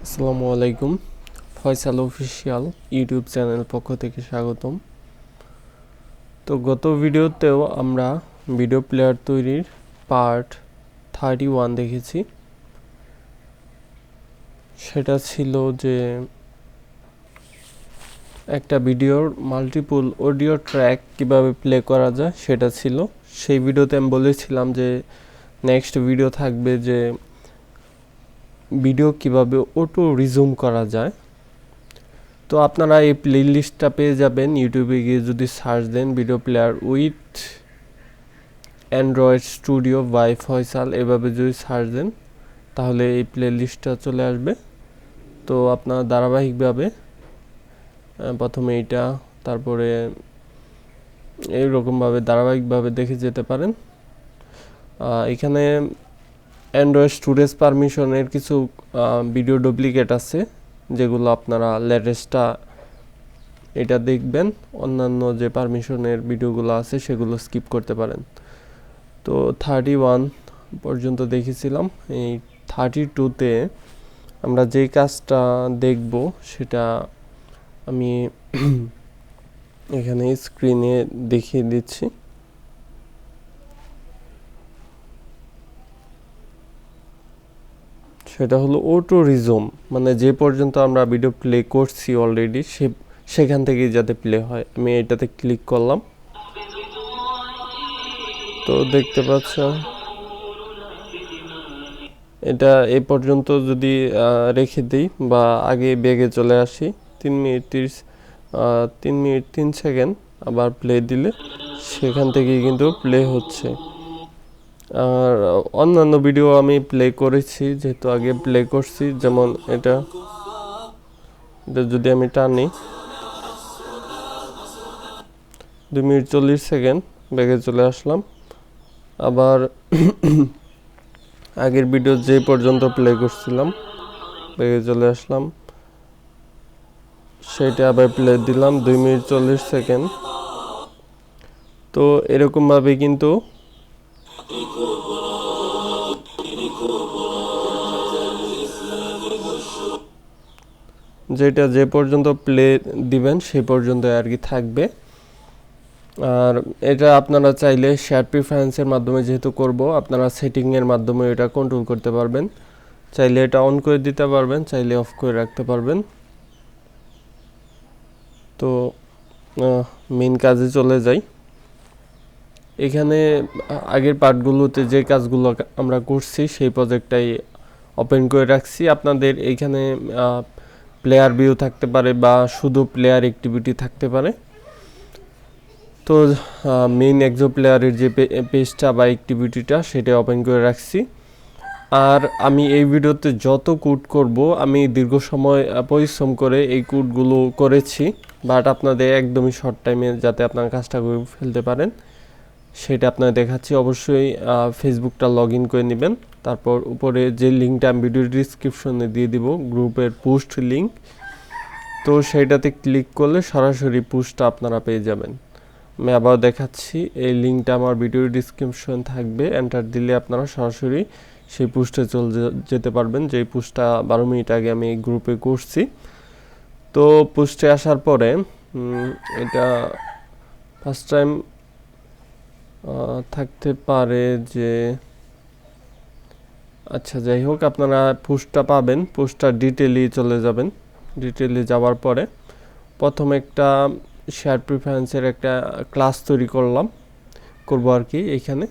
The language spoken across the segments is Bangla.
আসসালামু আলাইকুম। ফয়সাল অফিসিয়াল ইউটিউব চ্যানেল পক্ষ থেকে স্বাগতম। তো গত ভিডিওতেও আমরা ভিডিও প্লেয়ার তৈরির পার্ট 31 দেখেছি। সেটা ছিল যে একটা ভিডিওর মাল্টিপল অডিও ট্র্যাক কিভাবে প্লে করা যায় সেটা ছিল। সেই ভিডিওতে আমি বলেছিলাম যে নেক্সট ভিডিও থাকবে যে ভিডিও কিভাবে অটো রিজুম করা যায়। তো আপনারা এই প্লে লিস্টটা পেয়ে যাবেন ইউটিউবে গিয়ে যদি সার্চ দেন video player with Android studio by Faisal এভাবে যদি সার্চ দেন তাহলে এই প্লে লিস্টটা চলে আসবে। তো আপনারা ধারাবাহিকভাবে প্রথমে এইটা, তারপরে এইরকমভাবে ধারাবাহিকভাবে দেখে যেতে পারেন। এখানে অ্যান্ড্রয়েড স্টোরেজ পারমিশনের কিছু ভিডিও ডুপ্লিকেট আছে, যেগুলো আপনারা লেটেস্টটা এটা দেখবেন, অন্যান্য যে পারমিশনের ভিডিওগুলো আছে সেগুলো স্কিপ করতে পারেন। তো 31 পর্যন্ত দেখেছিলাম। এই 32তে আমরা যেই কাজটা দেখব সেটা আমি এখানে স্ক্রিনে দেখিয়ে দিচ্ছি। সেটা হলো অটো রিজুম, মানে যে পর্যন্ত আমরা ভিডিও প্লে করছি অলরেডি সেখান থেকেই যাতে প্লে হয়। আমি এটাতে ক্লিক করলাম, তো দেখতে পাচ্ছ এটা এই পর্যন্ত যদি রেখে দিই বা আগে বেগে চলে আসি 3 মিনিট 3 সেকেন্ড, আবার প্লে দিলে সেখান থেকেই কিন্তু প্লে হচ্ছে। আর অন্যান্য ভিডিও আমি প্লে করেছি, যেহেতু আগে প্লে করছি, যেমন এটা যদি আমি টানি 2 মিনিট 40 সেকেন্ড বেগে চলে আসলাম। আবার আগের ভিডিও যে পর্যন্ত প্লে করছিলাম বেগে চলে আসলাম, সেটা আবার প্লে দিলাম 2 মিনিট 40 সেকেন্ড। তো এরকমভাবে কিন্তু যেটা যে পর্যন্ত প্লে দিবেন সেই পর্যন্ত আর কি থাকবে। আর এটা আপনারা চাইলে শেয়ার প্রিফারেন্সের মাধ্যমে যেহেতু করব, আপনারা সেটিংয়ের মাধ্যমে এটা কন্ট্রোল করতে পারবেন। চাইলে এটা অন করে দিতে পারবেন, চাইলে অফ করে রাখতে পারবেন। তো মেইন কাজে চলে যাই। এখানে আগের পার্টগুলোতে যে কাজগুলো আমরা করছি সেই প্রজেক্টটাই ওপেন করে রাখছি। আপনাদের এইখানে প্লেয়ার ভিউ থাকতে পারে বা শুধু প্লেয়ার অ্যাক্টিভিটি থাকতে পারে। তো মেইন ExoPlayer'ের যে পেজটা বা অ্যাক্টিভিটিটা সেটা ওপেন করে রাখছি। আর আমি এই ভিডিওতে যত কোড করব আমি দীর্ঘ সময় পরিশ্রম করে এই কোডগুলো করেছি, বাট আপনাদের একদমই শর্ট টাইমে যাতে আপনার কাজটা করে ফেলতে পারেন সেটা আপনাদের দেখাচ্ছি। অবশ্যই ফেসবুকটা লগ ইন করে নেবেন, তারপর উপরে যে লিঙ্কটা আমি ভিডিও ডিসক্রিপশনে দিয়ে দিব গ্রুপের পোস্ট লিঙ্ক, তো সেইটাতে ক্লিক করলে সরাসরি পোস্টটা আপনারা পেয়ে যাবেন। আমি আবার দেখাচ্ছি, এই লিঙ্কটা আমার ভিডিও ডিসক্রিপশন থাকবে, এন্টার দিলে আপনারা সরাসরি সেই পোস্টে চলে যেতে পারবেন, যেই পোস্টটা 12 মিনিট আগে আমি এই গ্রুপে করছি। তো পোস্টে আসার পরে এটা ফার্স্ট টাইম থাকতে পারে যে, আচ্ছা যাই হোক, আপনারা পোস্টটা পাবেন, পোস্টটা ডিটেইলে চলে যাবেন। ডিটেইলে যাওয়ার পরে প্রথম একটা শেয়ার প্রিফারেন্সের একটা ক্লাস তৈরি করব আর কি। এইখানে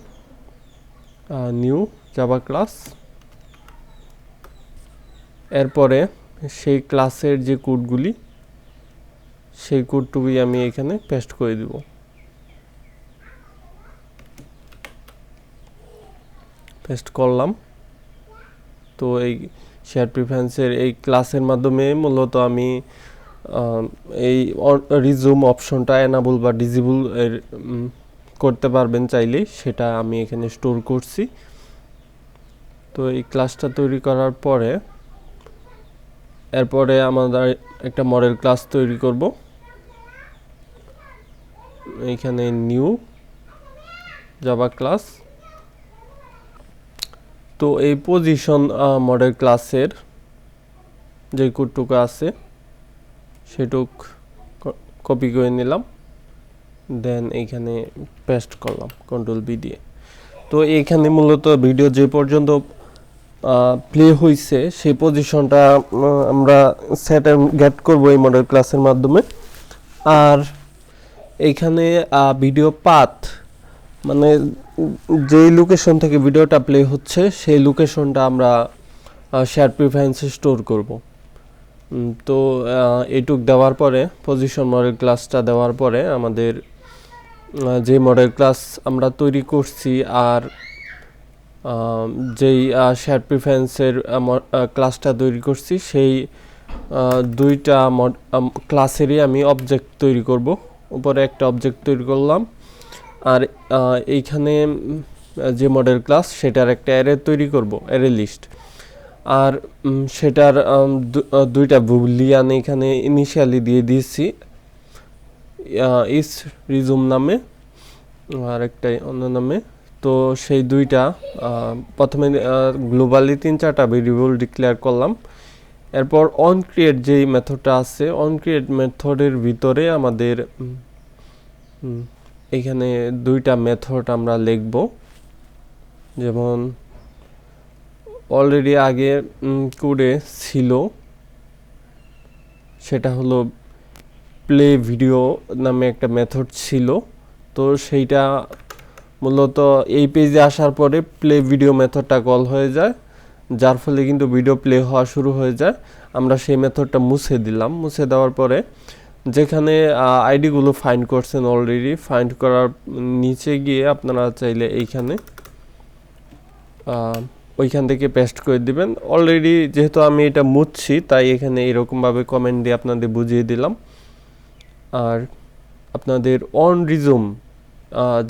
নিউ জাভা ক্লাস, এরপরে সেই ক্লাসের যে কোডগুলি সেই কোডটুকুই আমি এখানে পেস্ট করে দিব। পেস্ট করলাম। তো এই শেয়ার প্রিফারেন্সের এই ক্লাসের মাধ্যমে মূলত আমি এই রিজুম অপশনটা এনাবল বা ডিজেবল করতে পারবেন চাইলেই, সেটা আমি এখানে স্টোর করছি। তো এই ক্লাসটা তৈরি করার পরে এরপরে আমাদের একটা মডেল ক্লাস তৈরি করব। এইখানে নিউ জাভা ক্লাস। তো এই পজিশন মডেল ক্লাসের যে কোডটুকু আছে সেটুক কপি করে নিলাম, দেন এইখানে পেস্ট করলাম কন্ট্রোল বি দিয়ে। তো এইখানে মূলত ভিডিও যে পর্যন্ত প্লে হয়েছে সেই পজিশনটা আমরা সেট এন্ড গেট করব এই মডেল ক্লাসের মাধ্যমে। আর এইখানে ভিডিও পাথ মানে যেই লোকেশন থেকে ভিডিওটা প্লে হচ্ছে সেই লোকেশনটা আমরা শেয়ার প্রিফারেন্সে স্টোর করব। তো এইটুক দেওয়ার পরে পজিশন মডেল ক্লাসটা দেওয়ার পরে আমাদের যে মডেল ক্লাস আমরা তৈরি করছি আর যেই শেয়ার প্রিফারেন্সের ক্লাসটা তৈরি করছি সেই দুইটা ক্লাসেরই আমি অবজেক্ট তৈরি করব। উপরে একটা অবজেক্ট তৈরি করলাম, আর এইখানে যে মডেল ক্লাস সেটার একটা অ্যারে তৈরি করব, অ্যারে লিস্ট। আর সেটার দুইটা বুলিয়ান এখানে ইনিশিয়ালি দিয়ে দিয়েছি, ইস রিজুম নামে আর একটা অন্য নামে। তো সেই দুইটা প্রথমে গ্লোবালি 3-4টা ভেরিয়েবল ডিক্লেয়ার করলাম। এরপর অন ক্রিয়েট যেই মেথডটা আছে, অন ক্রিয়েট মেথডের ভিতরে আমাদের এখানে দুইটা মেথড আমরা লিখব। যেমন অলরেডি আগে কোডে ছিল, সেটা হলো প্লে ভিডিও নামে একটা মেথড ছিল। তো সেইটা মূলত এই পেজে আসার পরে প্লে ভিডিও মেথডটা কল হয়ে যায়, যার ফলে কিন্তু ভিডিও প্লে হওয়া শুরু হয়ে যায়। আমরা সেই মেথডটা মুছে দিলাম। মুছে দেওয়ার পরে যেখানে আইডিগুলো ফাইন্ড করছেন অলরেডি, ফাইন্ড করার নিচে গিয়ে আপনারা চাইলে এইখানে ওইখান থেকে পেস্ট করে দিবেন। অলরেডি যেহেতু আমি এটা মুছছি তাই এখানে এরকমভাবে কমেন্ট দিয়ে আপনাদের বুঝিয়ে দিলাম। আর আপনাদের অন রিজুম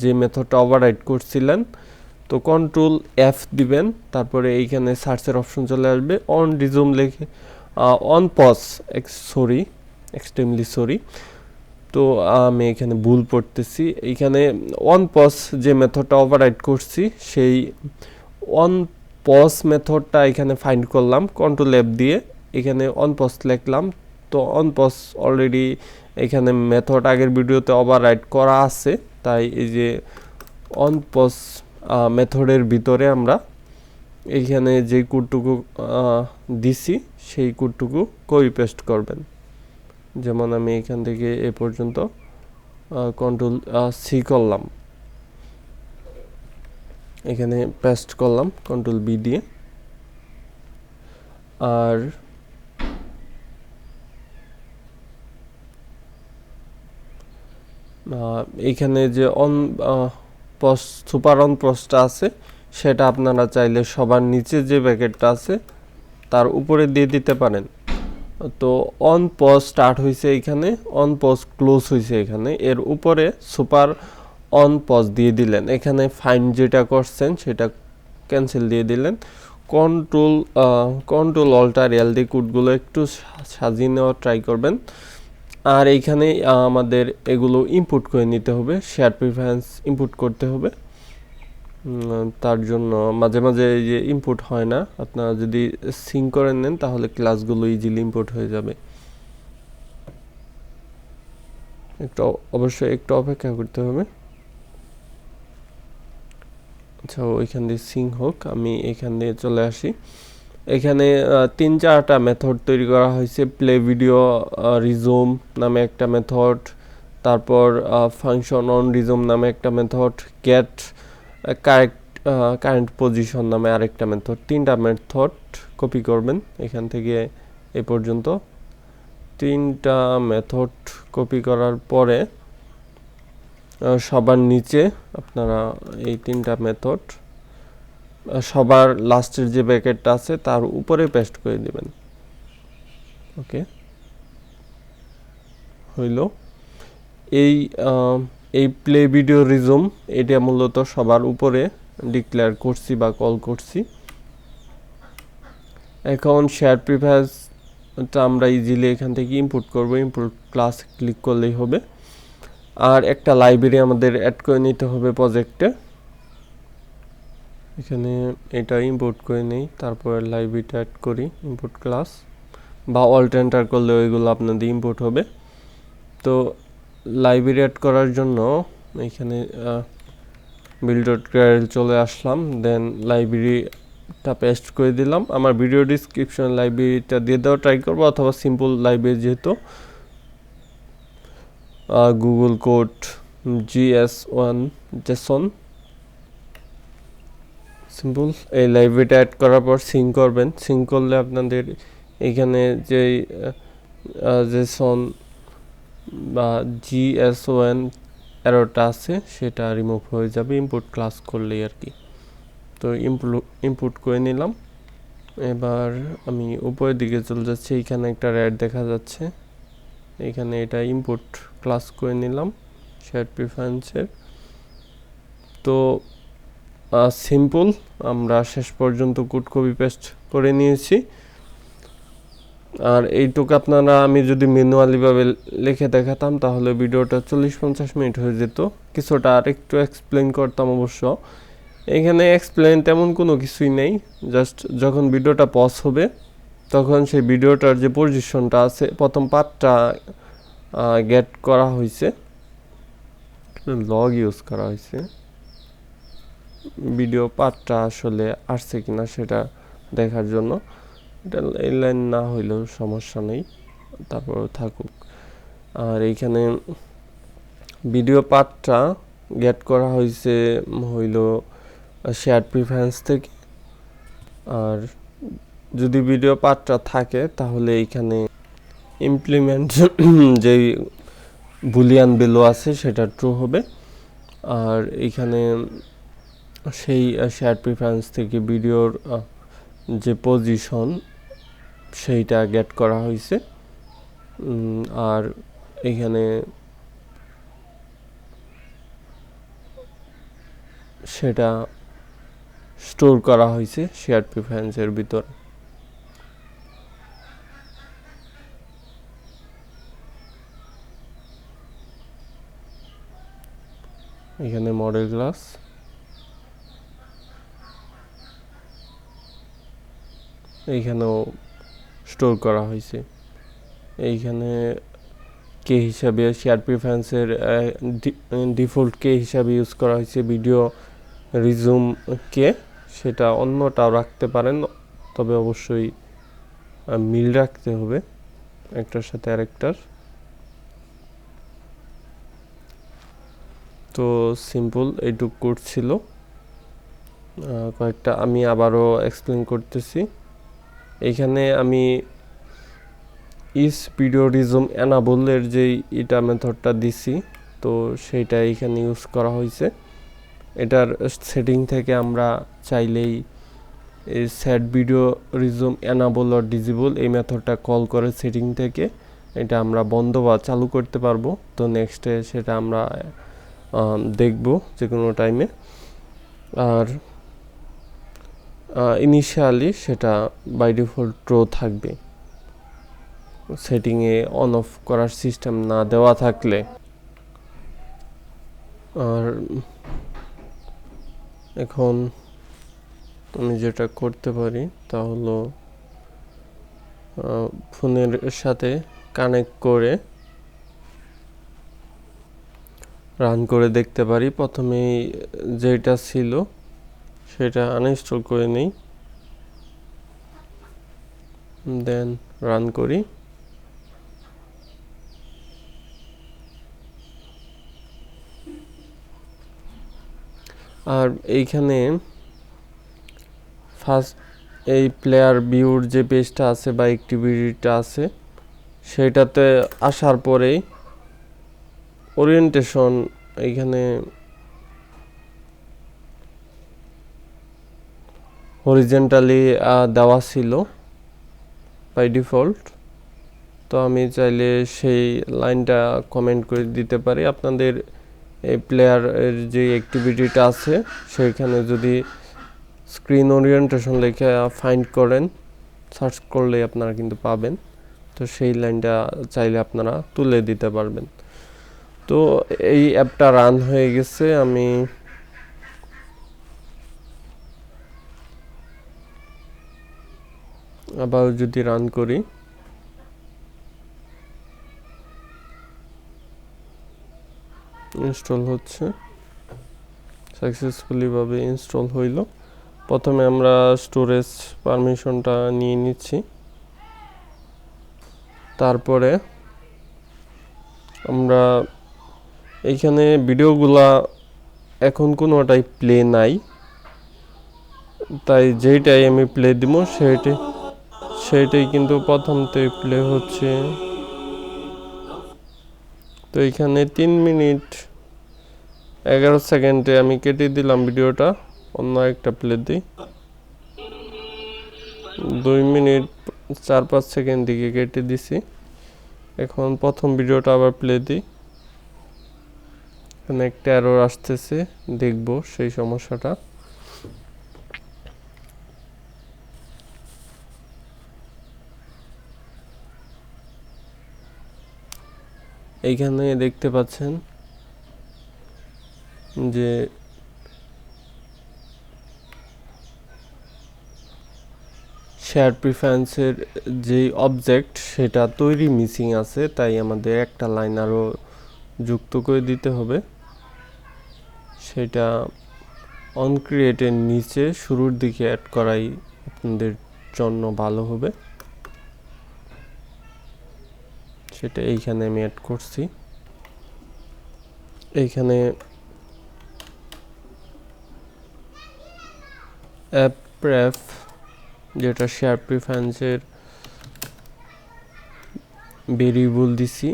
যে মেথডটা ওভাররাইড করছিলেন, তো কন্ট্রোল এফ দিবেন, তারপরে এইখানে সার্চের অপশন চলে আসবে। অন রিজুম লিখে অন পজ, এক্সট্রিমলি সরি, তো আমি এখানে ভুল পড়তেছি। এইখানে অন পজ যে মেথডটা ওভাররাইড করছি সেই অন পজ মেথডটা এখানে ফাইন্ড করলাম কন্ট্রোল এফ দিয়ে, এখানে অন পজ লিখলাম। তো অন পজ অলরেডি এখানে মেথড আগের ভিডিওতে ওভাররাইড করা আছে, তাই এই যে অন পজ মেথডের ভিতরে আমরা এইখানে যে কোডটুকু দিছি সেই কোডটুকু কপি পেস্ট করবেন। যেমন আমি এখান থেকে এ পর্যন্ত কন্ট্রোল সি করলাম, এখানে পেস্ট করলাম কন্ট্রোল বি দিয়ে। আর এইখানে যে অন পোস্ট সুপার অন পোস্টটা আছে সেটা আপনারা চাইলে সবার নিচে যে ব্র্যাকেটটা আছে তার উপরে দিয়ে দিতে পারেন। তো অন পজ স্টার্ট হয়েছে এখানে, অন পজ ক্লোজ হয়েছে এখানে, এর উপরে সুপার অন পজ দিয়ে দিলেন। এখানে ফাইন্ড যেটা করছেন সেটা ক্যান্সেল দিয়ে দিলেন। কন্ট্রোল অল্টার এল দিয়ে কোডগুলো একটু সাজিয়ে নেওয়ার ট্রাই করবেন। আর এইখানে আমাদের এগুলো ইনপুট করে নিতে হবে, শেয়ার প্রিফারেন্স ইনপুট করতে হবে। তার জন্য মাঝে মাঝে এই যে ইনপুট হয় না, আপনারা যদি সিঙ্ক করে নেন তাহলে ক্লাসগুলো ইজিলি ইনপুট হয়ে যাবে। অবশ্যই একটু অপেক্ষা করতে হবে। আচ্ছা, ওইখান দিয়ে সিঙ্ক হোক, আমি এখান দিয়ে চলে আসি। এখানে 3-4টা মেথড তৈরি করা হয়েছে। প্লে ভিডিও রিজুম নামে একটা মেথড, তারপর ফাংশন অন রিজুম নামে একটা মেথড, গেট কারেন্ট পজিশন নামে আরেকটা মেথড। 3টা মেথড কপি করবেন এখান থেকে এ পর্যন্ত। 3টা মেথড কপি করার পরে সবার নিচে আপনারা এই 3টা মেথড সবার লাস্টের যে ব্র্যাকেটটা আছে তার উপরে পেস্ট করে দিবেন। ওকে, হইল। এই প্লে ভিডিও রিজুম এটা মূলত সবার উপরে ডিক্লেয়ার করছি বা কল করছি। এখন শেয়ার প্রিফারেন্সটা আমরা ইজিলি এখান থেকে ইনপুট করব। ইনপুট ক্লাস ক্লিক করলেই হবে। আর একটা লাইব্রেরি আমাদের অ্যাড করে নিতে হবে প্রজেক্টে। এখানে এটা ইম্পোর্ট করে নেই, তারপর লাইব্রেরিটা অ্যাড করি, ইম্পোর্ট ক্লাস বা অল্ট এন্টার করলে ওইগুলো আপনাদের ইম্পোর্ট হবে। তো লাইব্রেরি অ্যাড করার জন্য এখানে build.krl চলে আসলাম, দেন লাইব্রেরিটা পেস্ট করে দিলাম। আমার ভিডিও ডিসক্রিপশনে লাইব্রেরিটা দিয়ে দেওয়া ট্রাই করবো, অথবা সিম্পল লাইব্রেরি যেহেতু Google code GS1 Jason simple. এই লাইব্রেরিটা অ্যাড করার পর সিঙ্ক করবেন। সিঙ্ক করলে আপনাদের এখানে যেই জেসন বা GS1 এররটা আছে সেটা রিমুভ হয়ে যাবে ইম্পোর্ট ক্লাস করলেই আর কি। তো ইম্পোর্ট করে নিলাম। এবার আমি উপরের দিকে চলে যাচ্ছি, এখানে একটা রেড দেখা যাচ্ছে, এখানে এটা ইম্পোর্ট ক্লাস করে নিলাম শেয়ার প্রিফারেন্সের। তো সিম্পল, আমরা শেষ পর্যন্ত কোড কপি পেস্ট করে নিয়েছি। আর এইটুকু আপনারা, আমি যদি ম্যানুয়ালিভাবে লিখে দেখাতাম তাহলে ভিডিওটা 40-50 মিনিট হয়ে যেত। কিছুটা আর একটু এক্সপ্লেন করতাম অবশ্য। এখানে এক্সপ্লেন তেমন কোনো কিছুই নেই, জাস্ট যখন ভিডিওটা পজ হবে তখন সেই ভিডিওটার যে পজিশনটা আছে, প্রথম পার্টটা গেট করা হয়েছে, লগ ইউজ করা হয়েছে, ভিডিও পার্টটা আসলে আসছে কিনা সেটা দেখার জন্য। এটা এই লাইন না হইলেও সমস্যা নেই, তারপর থাকুক। আর এইখানে ভিডিও পার্টটা গেট করা হয়েছে হইল শেয়ার প্রিফারেন্স থেকে। আর যদি ভিডিও পার্টটা থাকে তাহলে এইখানে ইমপ্লিমেন্ট যেই বুলিয়ান ভ্যালু আছে সেটা ট্রু হবে। আর এইখানে সেই শেয়ার প্রিফারেন্স থেকে ভিডিওর যে পজিশন সেইটা গেট করা হয়েছে। আর এখানে সেটা স্টোর করা হয়েছে শেয়ার প্রিফারেন্সের ভিতর। এখানে মডেল ক্লাস, এইখানেও স্টোর করা হয়েছে। এইখানে কে হিসাবে শেয়ার প্রিফারেন্সের ডিফল্ট কে হিসাবে ইউজ করা হয়েছে ভিডিও রিজুম কে, সেটা অন্যটাও রাখতে পারেন, তবে অবশ্যই মিল রাখতে হবে একটার সাথে আরেকটার। তো সিম্পল এইটুক কোড ছিল। কয়েকটা আমি আবারও এক্সপ্লেন করতেছি। এইখানে আমি ইস ভিডিও রিজুম এনাবলের যেই এটা মেথডটা দিছি, তো সেইটা এইখানে ইউজ করা হয়েছে। এটার সেটিং থেকে আমরা চাইলেই এই set video resume enable or disable এই মেথডটা কল করে সেটিং থেকে এটা আমরা বন্ধ বা চালু করতে পারবো। তো নেক্সটে সেটা আমরা দেখব যে কোনো টাইমে। আর ইনিশিয়ালি সেটা বাই ডিফল্ট ট্রু থাকবে, সেটিংয়ে অন অফ করার সিস্টেম না দেওয়া থাকলে। আর এখন আমি যেটা করতে পারি তা হলো ফোনের সাথে কানেক্ট করে রান করে দেখতে পারি। প্রথমেই যেটা ছিল সেটা আনইনস্টল করে নেই, দেন রান করি। আর এইখানে ফার্স্ট এই প্লেয়ার ভিউর যে পেজটা আছে বা অ্যাক্টিভিটিটা আছে সেইটাতে আসার পরেই ওরিয়েন্টেশন এইখানে হরিজেন্টালি দেওয়া ছিল বাই ডিফল্ট। তো আমি চাইলে সেই লাইনটা কমেন্ট করে দিতে পারি। আপনাদের এই প্লেয়ারের যে অ্যাক্টিভিটিটা আছে সেইখানে যদি স্ক্রিন ওরিয়েন্টেশন লিখে ফাইন্ড করেন, সার্চ করলে আপনারা কিন্তু পাবেন। তো সেই লাইনটা চাইলে আপনারা তুলে দিতে পারবেন। তো এই অ্যাপটা রান হয়ে গেছে। আমি আবার যদি রান করি ইনস্টল হচ্ছে, সাকসেসফুলি ভাবে ইনস্টল হইল। প্রথমে আমরা স্টোরেজ পারমিশনটা নিয়ে নিচ্ছি, তারপরে আমরা এইখানে ভিডিওগুলা এখন কোনোটাই প্লে নাই, তাই যেইটাই আমি প্লে দিব সেইটাই কিন্তু প্রথমতে প্লে হচ্ছে। তো এখানে 3 মিনিট 11 সেকেন্ডে আমি কেটে দিলাম ভিডিওটা, অন্য একটা প্লে দিই। 2 মিনিট 4-5 সেকেন্ড দিকে কেটে দিছি। এখন প্রথম ভিডিওটা আবার প্লে দিই। এখানে একটা এরর আসতেছে, দেখব সেই সমস্যাটা। এইখানে দেখতে পাচ্ছেন যে শেয়ার প্রিফারেন্সের যে অবজেক্ট সেটা তৈরি মিসিং আছে, তাই আমাদের একটা লাইন আরও যুক্ত করে দিতে হবে। সেটা অন ক্রিয়েটের নিচে শুরুর দিকে অ্যাড করাই আপনাদের জন্য ভালো হবে। সেটা এইখানে আমি অ্যাড করছি। এইখানে অ্যাপ যেটা শেয়ার প্রিফারেন্সের ভেরিয়েবল দিছি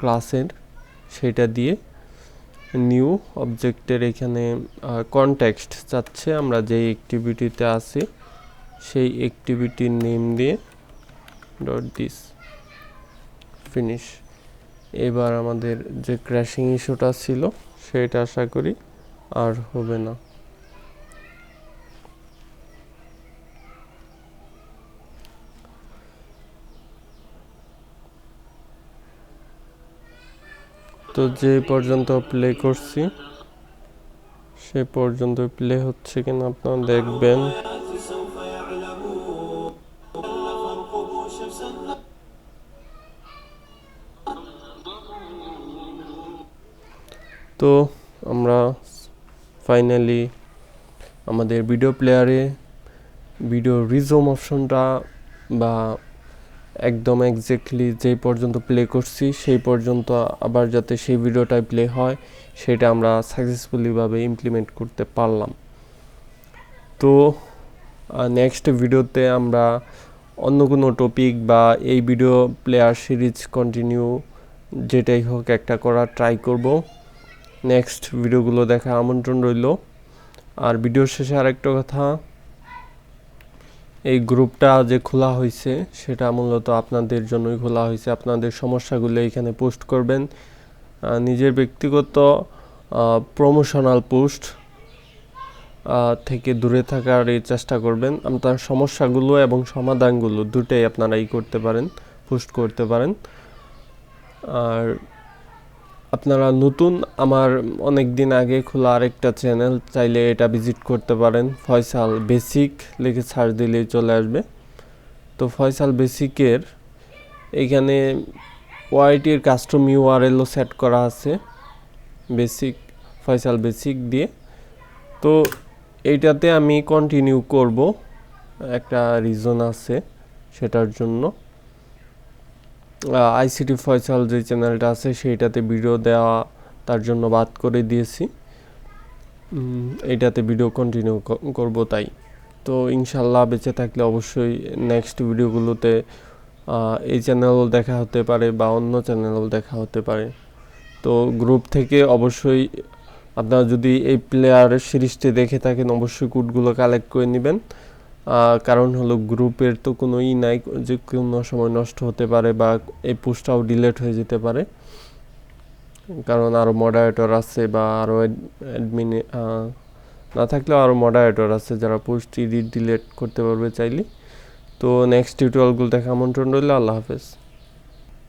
ক্লাসের, সেটা দিয়ে নিউ অবজেক্টের এখানে কনটেক্সট চাচ্ছে, আমরা যেই অ্যাক্টিভিটিতে আছি সেই অ্যাক্টিভিটির নেম দিয়ে ডট দিস ফিনিশ। এবার আমাদের যে ক্র্যাশিং ইস্যুটা ছিল সেটা আশা করি আর হবে না। তো যে পর্যন্ত প্লে করছি সে পর্যন্ত প্লে হচ্ছে কিনা আপনারা দেখবেন। তো আমরা ফাইনালি আমাদের ভিডিও প্লেয়ারে ভিডিও রিজুম অপশনটা বা একদম এক্স্যাক্টলি যেই পর্যন্ত প্লে করছি সেই পর্যন্ত আবার যাতে সেই ভিডিওটাই প্লে হয় সেটা আমরা সাকসেসফুলিভাবে ইমপ্লিমেন্ট করতে পারলাম। তো নেক্সট ভিডিওতে আমরা অন্য কোনো টপিক বা এই ভিডিও প্লেয়ার সিরিজ কন্টিনিউ যেটাই হোক একটা করার ট্রাই করব। নেক্সট ভিডিওগুলো দেখা আমন্ত্রণ রইল। আর ভিডিওর শেষে আরেকটা কথা, এই গ্রুপটা যে খোলা হয়েছে সেটা মূলত আপনাদের জন্যই খোলা হয়েছে। আপনাদের সমস্যাগুলো এখানে পোস্ট করবেন, নিজের ব্যক্তিগত প্রমোশনাল পোস্ট থেকে দূরে থাকার চেষ্টা করবেন। আপনার সমস্যাগুলো এবং সমাধানগুলো দুটোই আপনারা করতে পারেন, পোস্ট করতে পারেন। আর আপনারা নতুন আমার অনেক দিন আগে খোলা আরেকটা চ্যানেল চাইলে এটা ভিজিট করতে পারেন, ফয়সাল বেসিক লিখে সার্চ দিলেই চলে আসবে। তো ফয়সাল বেসিকের এখানে ওয়াইটির কাস্টম ইউআরএলও সেট করা আছে বেসিক, ফয়সাল বেসিক দিয়ে। তো এইটাতে আমি কন্টিনিউ করব, একটা রিজন আছে সেটার জন্য। আইসিটি ফয়সাল যে চ্যানেলটা আছে সেইটাতে ভিডিও দেওয়া তার জন্য বাদ করে দিয়েছি, এইটাতে ভিডিও কন্টিনিউ করব তাই। তো ইনশাল্লাহ বেঁচে থাকলে অবশ্যই নেক্সট ভিডিওগুলোতে এই চ্যানেলও দেখা হতে পারে বা অন্য চ্যানেলও দেখা হতে পারে। তো গ্রুপ থেকে অবশ্যই আপনারা যদি এই প্লেয়ার সিরিজটি দেখে থাকেন অবশ্যই কোডগুলো কালেক্ট করে নেবেন, কারণ হলো গ্রুপের তো কোনো নাই, যে কোনো সময় নষ্ট হতে পারে বা এই পোস্টটাও ডিলিট হয়ে যেতে পারে, কারণ আরও মডারেটর আছে বা আরও অ্যাডমিন না থাকলেও আরও মডারেটর আছে যারা পোস্ট এডিট ডিলিট করতে পারবে চাইলে। তো নেক্সট টিউটোরিয়ালগুলো দেখা আমন্ত্রণ রইল। আল্লাহ হাফেজ।